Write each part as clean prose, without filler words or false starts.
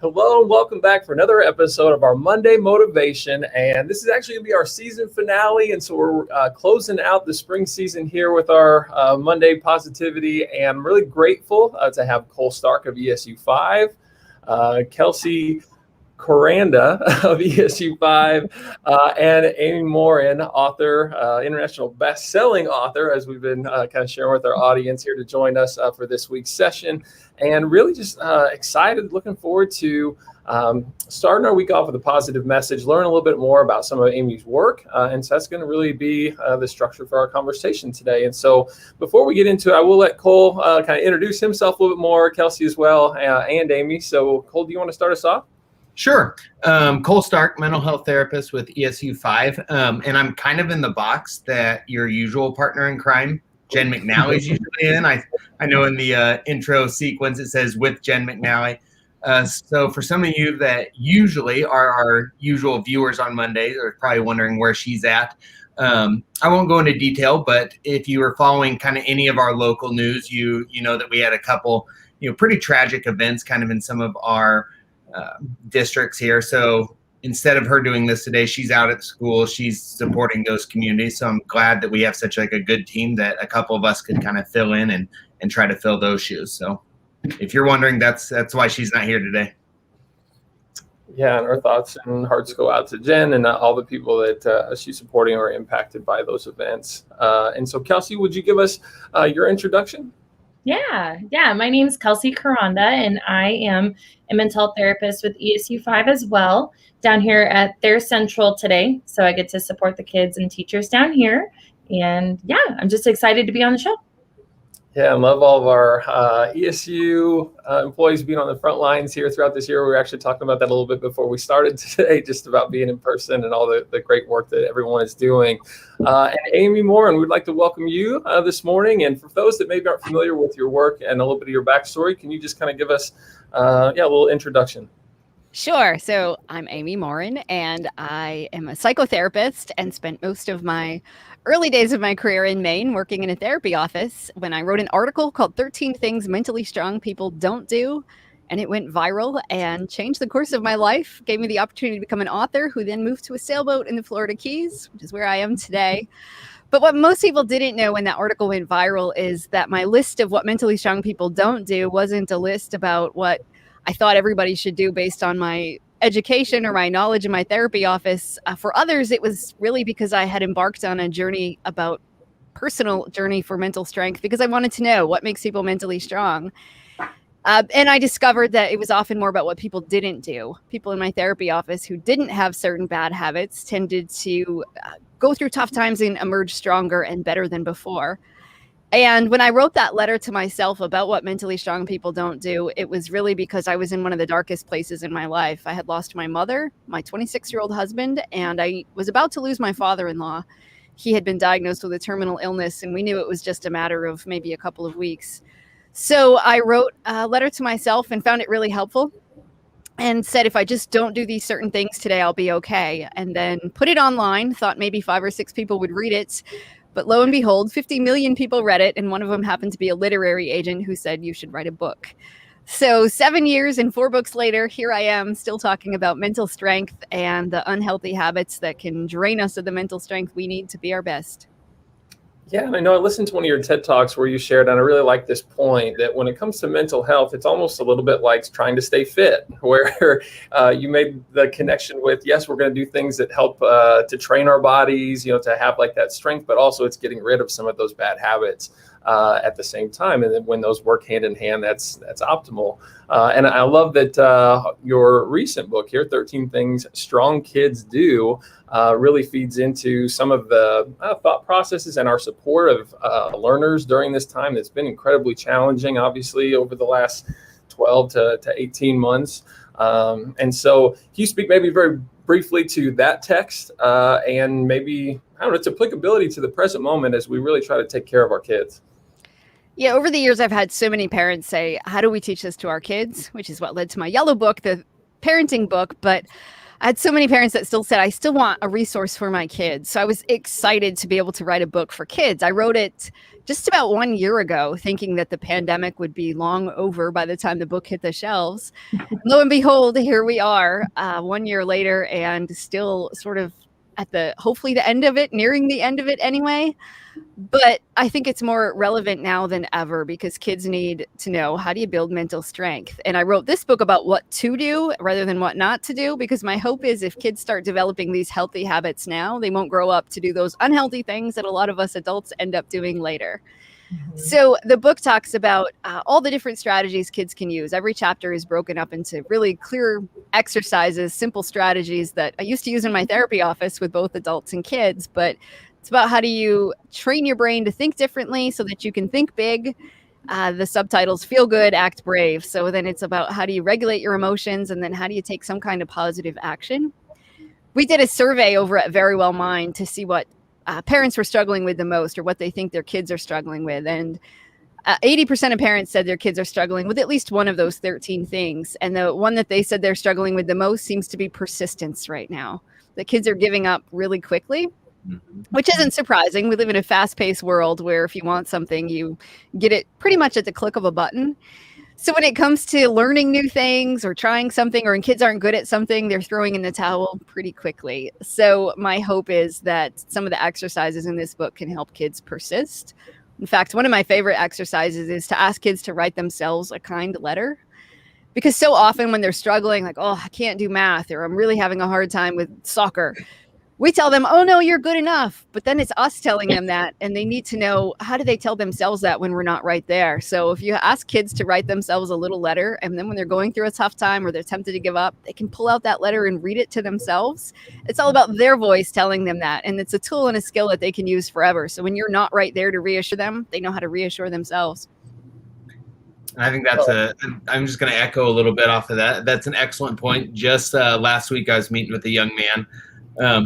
Hello and welcome back for another episode of our Monday Motivation. And this is actually going to be our season finale. And so we're closing out the spring season here with our Monday Positivity. And I'm really grateful to have Cole Stark of ESU 5, Kelsey Koranda of ESU 5, and Amy Morin, author, international best-selling author, as we've been kind of sharing with our audience here to join us for this week's session. And really just excited, looking forward to starting our week off with a positive message, learn a little bit more about some of Amy's work. And so that's going to really be the structure for our conversation today. And so before we get into it, I will let Cole kind of introduce himself a little bit more, Kelsey as well, and Amy. So Cole, do you want to start us off? Sure. Cole Stark, mental health therapist with ESU 5. And I'm kind of in the box that your usual partner in crime, Jen McNally, is usually in. I know in the intro sequence it says with Jen McNally. So for some of you that usually are our usual viewers on Mondays are probably wondering where she's at. I won't go into detail, but if you were following kind of any of our local news, you know that we had a couple, pretty tragic events kind of in some of our districts here. So instead of her doing this today, she's out at school. She's supporting those communities. So I'm glad that we have such like a good team that a couple of us could kind of fill in and try to fill those shoes. So if you're wondering, that's why she's not here today. Yeah, and our thoughts and hearts go out to Jen and all the people that she's supporting or impacted by those events. And so Kelsey, would you give us your introduction? Yeah. My name's Kelsey Koranda, and I am a mental health therapist with ESU 5 as well, down here at their Central today. So I get to support the kids and teachers down here. And yeah, I'm just excited to be on the show. Yeah, I love all of our ESU employees being on the front lines here throughout this year. We were actually talking about that a little bit before we started today, just about being in person and all the great work that everyone is doing. And Amy Morin, we'd like to welcome you this morning. And for those that maybe aren't familiar with your work and a little bit of your backstory, can you just kind of give us a little introduction? Sure. So I'm Amy Morin, and I am a psychotherapist and spent most of my early days of my career in Maine working in a therapy office when I wrote an article called 13 Things Mentally Strong People Don't Do. And it went viral and changed the course of my life, gave me the opportunity to become an author who then moved to a sailboat in the Florida Keys, which is where I am today. But what most people didn't know when that article went viral is that my list of what mentally strong people don't do wasn't a list about what I thought everybody should do based on my education or my knowledge in my therapy office. For others, it was really because I had embarked on a journey personal journey for mental strength, because I wanted to know what makes people mentally strong. And I discovered that it was often more about what people didn't do. People in my therapy office who didn't have certain bad habits tended to go through tough times and emerge stronger and better than before. And when I wrote that letter to myself about what mentally strong people don't do, it was really because I was in one of the darkest places in my life. I had lost my mother, my 26-year-old husband, and I was about to lose my father-in-law. He had been diagnosed with a terminal illness, and we knew it was just a matter of maybe a couple of weeks. So I wrote a letter to myself and found it really helpful and said, if I just don't do these certain things today, I'll be okay. And then put it online, thought maybe 5 or 6 people would read it. But lo and behold, 50 million people read it, and one of them happened to be a literary agent who said you should write a book. So 7 years and 4 books later, here I am still talking about mental strength and the unhealthy habits that can drain us of the mental strength we need to be our best. Yeah, and I know I listened to one of your TED Talks where you shared, and I really like this point, that when it comes to mental health, it's almost a little bit like trying to stay fit, where you made the connection with, yes, we're going to do things that help to train our bodies, to have like that strength, but also it's getting rid of some of those bad habits at the same time. And then when those work hand in hand, that's optimal. And I love that your recent book here, 13 Things Strong Kids Do, really feeds into some of the thought processes and our support of learners during this time that's been incredibly challenging, obviously, over the last 12 to 18 months. And so can you speak maybe very briefly to that text and maybe, I don't know, its applicability to the present moment as we really try to take care of our kids? Yeah, over the years, I've had so many parents say, how do we teach this to our kids? Which is what led to my yellow book, the parenting book. But I had so many parents that still said, I still want a resource for my kids. So I was excited to be able to write a book for kids. I wrote it just about 1 year ago, thinking that the pandemic would be long over by the time the book hit the shelves. Lo and behold, here we are 1 year later, and still sort of at hopefully the end of it, nearing the end of it anyway. But I think it's more relevant now than ever because kids need to know, how do you build mental strength? And I wrote this book about what to do rather than what not to do, because my hope is if kids start developing these healthy habits now, they won't grow up to do those unhealthy things that a lot of us adults end up doing later. So the book talks about all the different strategies kids can use. Every chapter is broken up into really clear exercises, simple strategies that I used to use in my therapy office with both adults and kids. But it's about how do you train your brain to think differently so that you can think big. The subtitles feel good, act brave. So then it's about how do you regulate your emotions, and then how do you take some kind of positive action. We did a survey over at Verywell Mind to see what parents were struggling with the most, or what they think their kids are struggling with. And 80% of parents said their kids are struggling with at least one of those 13 things. And the one that they said they're struggling with the most seems to be persistence right now. The kids are giving up really quickly, which isn't surprising. We live in a fast-paced world where if you want something, you get it pretty much at the click of a button. So when it comes to learning new things or trying something, or when kids aren't good at something, they're throwing in the towel pretty quickly. So my hope is that some of the exercises in this book can help kids persist. In fact, one of my favorite exercises is to ask kids to write themselves a kind letter. Because so often when they're struggling, like, oh, I can't do math, or I'm really having a hard time with soccer, we tell them, oh, no, you're good enough. But then it's us telling them that, and they need to know, how do they tell themselves that when we're not right there? So if you ask kids to write themselves a little letter, and then when they're going through a tough time or they're tempted to give up, they can pull out that letter and read it to themselves. It's all about their voice telling them that. And it's a tool and a skill that they can use forever. So when you're not right there to reassure them, they know how to reassure themselves. I think I'm just going to echo a little bit off of that. That's an excellent point. Just last week, I was meeting with a young man,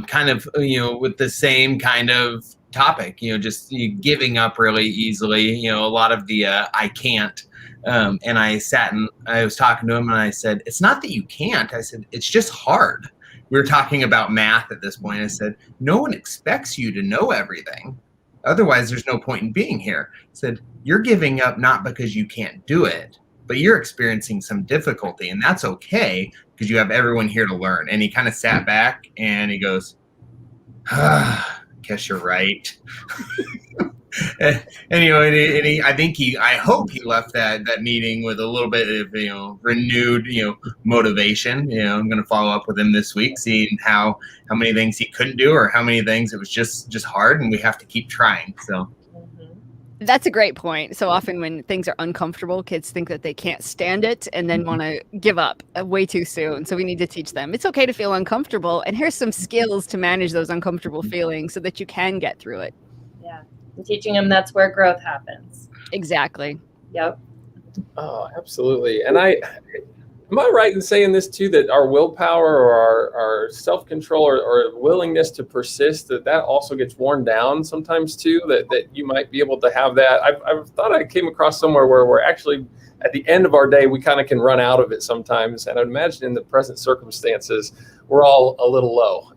kind of, with the same kind of topic, just giving up really easily, a lot of the I can't. And I sat and I was talking to him and I said, it's not that you can't. I said, it's just hard. We were talking about math at this point. I said, no one expects you to know everything. Otherwise, there's no point in being here. I said, you're giving up not because you can't do it, but you're experiencing some difficulty, and that's okay because you have everyone here to learn. And he kind of sat back and he goes, guess you're right. I hope he left that meeting with a little bit of, renewed, motivation. I'm going to follow up with him this week, seeing how many things he couldn't do or how many things it was just hard, and we have to keep trying. So. That's a great point. So often when things are uncomfortable, kids think that they can't stand it and then want to give up way too soon. So we need to teach them it's okay to feel uncomfortable. And here's some skills to manage those uncomfortable feelings so that you can get through it. Yeah. And teaching them that's where growth happens. Exactly. Yep. Oh, absolutely. And am I right in saying this too, that our willpower or our self-control or willingness to persist, that also gets worn down sometimes too, that you might be able to have that? I've thought I came across somewhere where we're actually at the end of our day, we kind of can run out of it sometimes. And I'd imagine in the present circumstances, we're all a little low.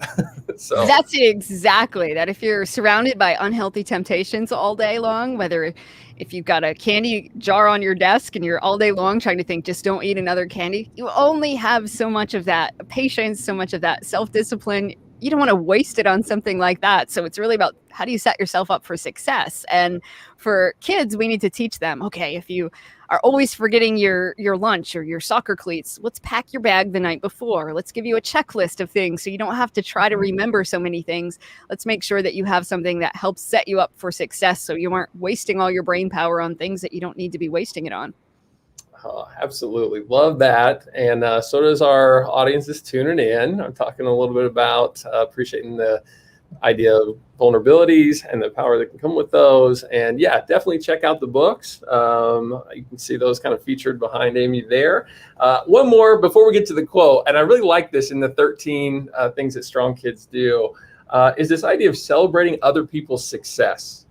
So that's exactly that. If you're surrounded by unhealthy temptations all day long, whether if you've got a candy jar on your desk and you're all day long trying to think, just don't eat another candy, you only have so much of that patience, so much of that self-discipline. You don't want to waste it on something like that. So it's really about how do you set yourself up for success? And for kids, we need to teach them, okay, if you are always forgetting your lunch or your soccer cleats, let's pack your bag the night before. Let's give you a checklist of things so you don't have to try to remember so many things. Let's make sure that you have something that helps set you up for success so you aren't wasting all your brain power on things that you don't need to be wasting it on. Oh, absolutely. Love that. And so does our audience that's tuning in. I'm talking a little bit about appreciating the idea of vulnerabilities and the power that can come with those. And yeah, definitely check out the books. You can see those kind of featured behind Amy there. One more before we get to the quote, and I really like this in the 13 things that strong kids do, is this idea of celebrating other people's success.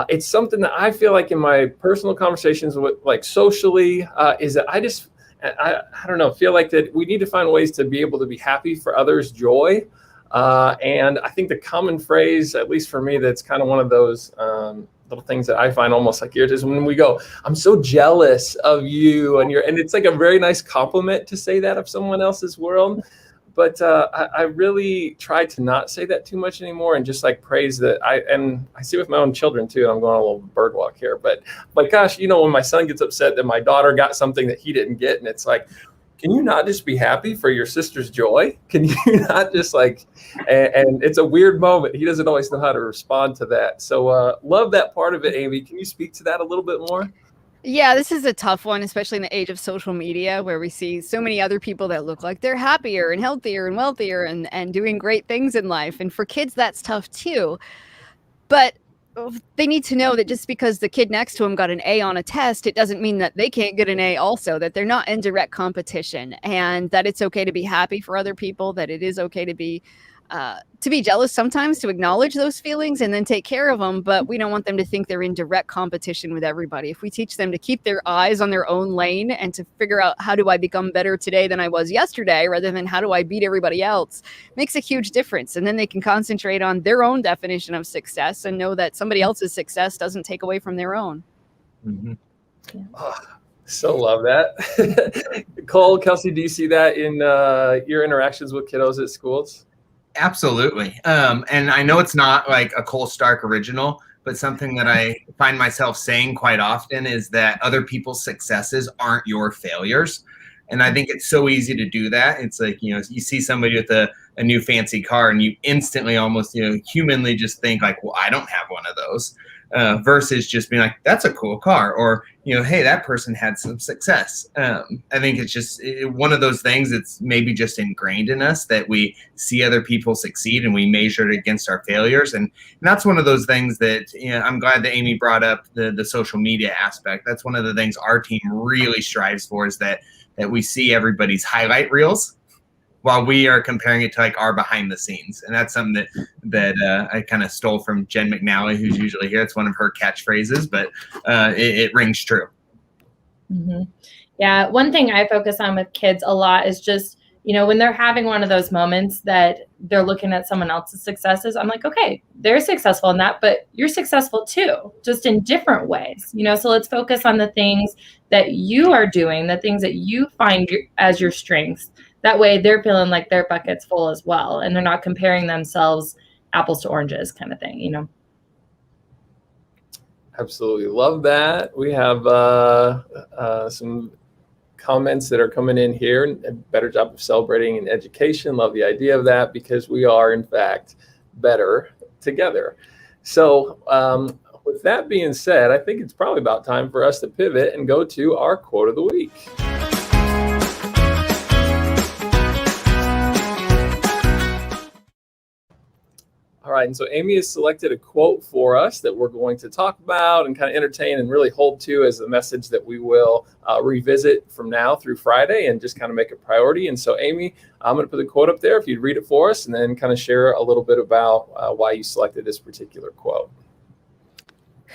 It's something that I feel like in my personal conversations with, like socially, is that I don't know, feel like that we need to find ways to be able to be happy for others' joy. And I think the common phrase, at least for me, that's kind of one of those little things that I find almost like yours is when we go, I'm so jealous of you, and it's like a very nice compliment to say that of someone else's world. But I really try to not say that too much anymore, and just like praise that I see with my own children too. And I'm going on a little bird walk here, but gosh, when my son gets upset that my daughter got something that he didn't get, and it's like, can you not just be happy for your sister's joy? Can you not just and it's a weird moment. He doesn't always know how to respond to that. So love that part of it, Amy. Can you speak to that a little bit more? Yeah, this is a tough one, especially in the age of social media, where we see so many other people that look like they're happier and healthier and wealthier and doing great things in life. And for kids, that's tough too. But they need to know that just because the kid next to them got an A on a test, it doesn't mean that they can't get an A also, that they're not in direct competition, and that it's okay to be happy for other people, that it is okay to be jealous sometimes, to acknowledge those feelings and then take care of them. But we don't want them to think they're in direct competition with everybody. If we teach them to keep their eyes on their own lane and to figure out, how do I become better today than I was yesterday, rather than how do I beat everybody else, makes a huge difference. And then they can concentrate on their own definition of success and know that somebody else's success doesn't take away from their own. Mm-hmm. Yeah. Oh, so love that. Cole, Kelsey, do you see that in your interactions with kiddos at schools? Absolutely. And I know it's not like a Cole Stark original, but something that I find myself saying quite often is that other people's successes aren't your failures. And I think it's so easy to do that. It's like, you see somebody with a new fancy car and you instantly almost, humanly just think like, well, I don't have one of those. Versus just being like, that's a cool car, or hey, that person had some success. I think it's just one of those things that's maybe just ingrained in us, that we see other people succeed and we measure it against our failures. And that's one of those things that I'm glad that Amy brought up the social media aspect. That's one of the things our team really strives for, is that we see everybody's highlight reels, while we are comparing it to like our behind the scenes. And that's something that I kind of stole from Jen McNally, who's usually here. It's one of her catchphrases, but it rings true. Mm-hmm. Yeah. One thing I focus on with kids a lot is just, when they're having one of those moments that they're looking at someone else's successes, I'm like, okay, they're successful in that, but you're successful too, just in different ways, so let's focus on the things that you are doing, the things that you find as your strengths. That way they're feeling like their bucket's full as well, and they're not comparing themselves apples to oranges kind of thing, Absolutely love that. We have some comments that are coming in here. A better job of celebrating in education. Love the idea of that, because we are in fact better together. So with that being said, I think it's probably about time for us to pivot and go to our quote of the week. All right, and so Amy has selected a quote for us that we're going to talk about and kind of entertain and really hold to as a message that we will revisit from now through Friday and just kind of make a priority. And so, Amy, I'm going to put the quote up there if you'd read it for us, and then kind of share a little bit about why you selected this particular quote.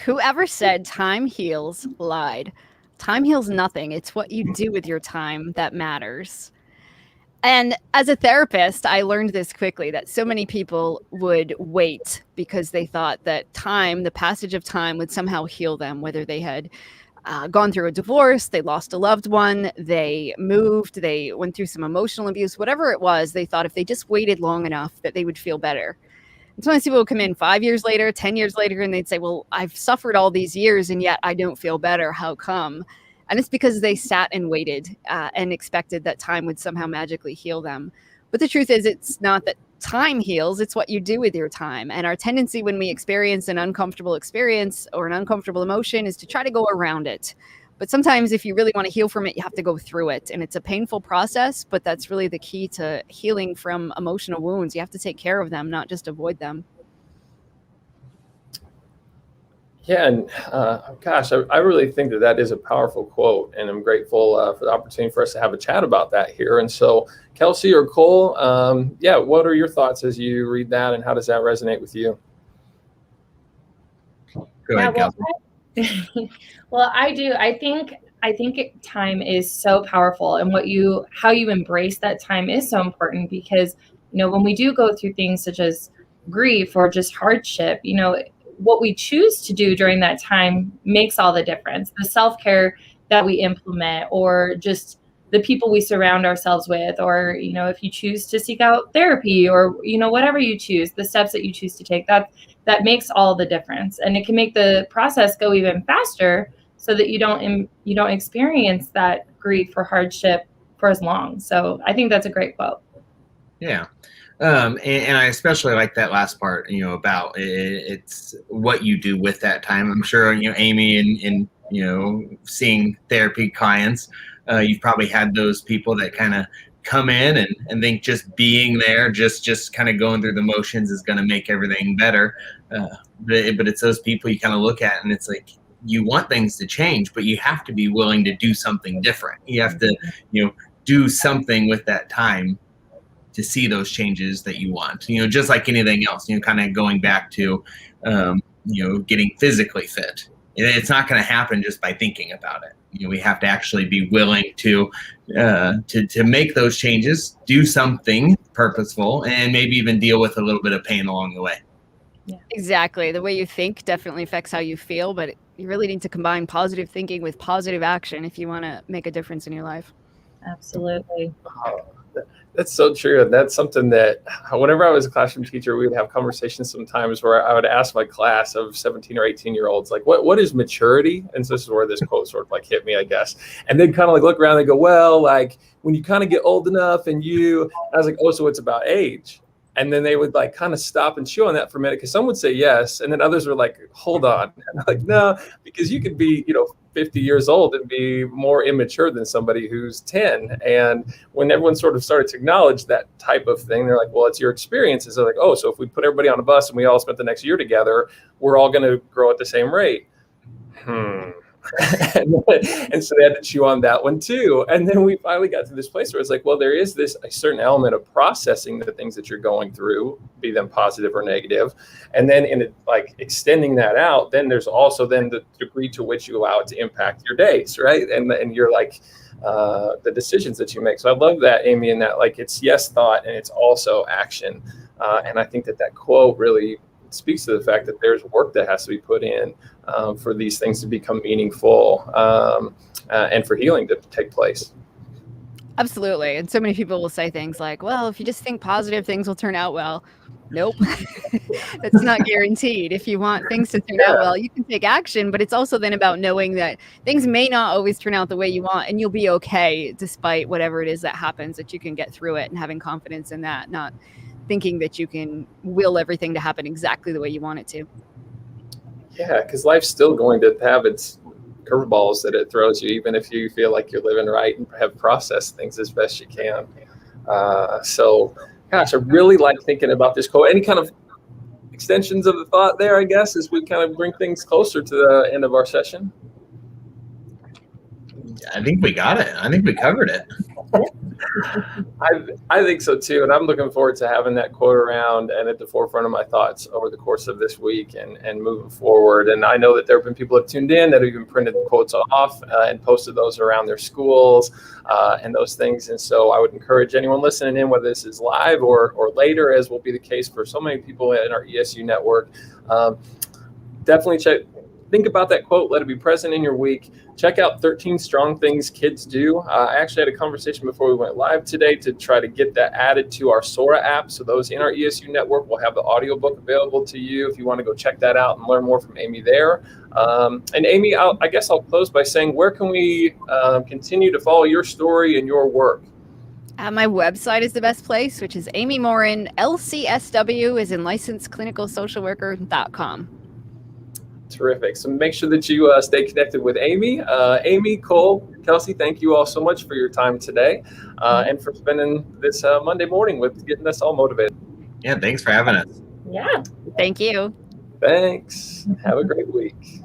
Whoever said time heals lied. Time heals nothing. It's what you do with your time that matters. And as a therapist, I learned this quickly, that so many people would wait because they thought that time, the passage of time, would somehow heal them, whether they had gone through a divorce, they lost a loved one, they moved, they went through some emotional abuse, whatever it was. They thought if they just waited long enough that they would feel better. And sometimes people would come in 5 years later, 10 years later, and they'd say, well, I've suffered all these years and yet I don't feel better. How come? And it's because they sat and waited and expected that time would somehow magically heal them. But the truth is, it's not that time heals, it's what you do with your time. And our tendency when we experience an uncomfortable experience or an uncomfortable emotion is to try to go around it. But sometimes if you really want to heal from it, you have to go through it. And it's a painful process, but that's really the key to healing from emotional wounds. You have to take care of them, not just avoid them. Yeah, and gosh, I really think that is a powerful quote, and I'm grateful for the opportunity for us to have a chat about that here. And so, Kelsey or Cole, what are your thoughts as you read that, and how does that resonate with you? Go ahead, Kelsey. Well, I do. I think I think time is so powerful, and how you embrace that time is so important, because, when we do go through things such as grief or just hardship, what we choose to do during that time makes all the difference. The self-care that we implement, or just the people we surround ourselves with, or, if you choose to seek out therapy, or, whatever you choose, the steps that you choose to take, that makes all the difference. And it can make the process go even faster, so that you don't experience that grief or hardship for as long. So I think that's a great quote. Yeah. And I especially like that last part, about it's what you do with that time. I'm sure, Amy, and seeing therapy clients, you've probably had those people that kind of come in and think just being there, just kind of going through the motions is going to make everything better. But it's those people you kind of look at, and it's like, you want things to change, but you have to be willing to do something different. You have to, do something with that time to see those changes that you want, just like anything else, kind of going back to, getting physically fit. It's not going to happen just by thinking about it. We have to actually be willing to make those changes, do something purposeful, and maybe even deal with a little bit of pain along the way. Yeah. Exactly. The way you think definitely affects how you feel, but you really need to combine positive thinking with positive action if you want to make a difference in your life. Absolutely. That's so true. And that's something that whenever I was a classroom teacher, we would have conversations sometimes where I would ask my class of 17 or 18-year-olds, like, what is maturity? And so this is where this quote sort of like hit me, I guess. And then kind of like look around and go, well, like when you kind of get old enough I was like, oh, so it's about age. And then they would like kind of stop and chew on that for a minute, because some would say yes. And then others were like, hold on. And I'm like, no, because you could be, 50 years old and be more immature than somebody who's 10. And when everyone sort of started to acknowledge that type of thing, they're like, well, it's your experiences. They're like, oh, so if we put everybody on a bus and we all spent the next year together, we're all going to grow at the same rate. And so they had to chew on that one too. And then we finally got to this place where it's like, well, there is a certain element of processing the things that you're going through, be them positive or negative. And then like extending that out, then there's also then the degree to which you allow it to impact your days, right? And you're like, the decisions that you make. So I love that, Amy, in that like it's yes thought and it's also action. And I think that quote really speaks to the fact that there's work that has to be put in for these things to become meaningful and for healing to take place. Absolutely. And so many people will say things like, well, if you just think positive, things will turn out well. Nope. That's not guaranteed. If you want things to turn out well, you can take action, but it's also then about knowing that things may not always turn out the way you want, and you'll be okay despite whatever it is that happens, that you can get through it, and having confidence in that, not thinking that you can will everything to happen exactly the way you want it to. Yeah, because life's still going to have its curveballs that it throws you, even if you feel like you're living right and have processed things as best you can. So, gosh, I really like thinking about this quote. Any kind of extensions of the thought there, I guess, as we kind of bring things closer to the end of our session? I think we got it. I think we covered it. I think so too, and I'm looking forward to having that quote around and at the forefront of my thoughts over the course of this week and moving forward. And I know that there have been people that have tuned in that have even printed the quotes off and posted those around their schools and those things. And so I would encourage anyone listening in, whether this is live or later, as will be the case for so many people in our ESU network, definitely think about that quote. Let it be present in your week. Check out 13 Strong Things Kids Do. I actually had a conversation before we went live today to try to get that added to our Sora app. So those in our ESU network will have the audiobook available to you if you want to go check that out and learn more from Amy there. And Amy, I guess I'll close by saying, where can we continue to follow your story and your work? My website is the best place, which is Amy Morin, LCSW, is in licensed clinical social worker.com. Terrific. So make sure that you stay connected with Amy. Amy, Cole, Kelsey, thank you all so much for your time today and for spending this Monday morning with getting us all motivated. Yeah, thanks for having us. Yeah. Thank you. Thanks. Have a great week.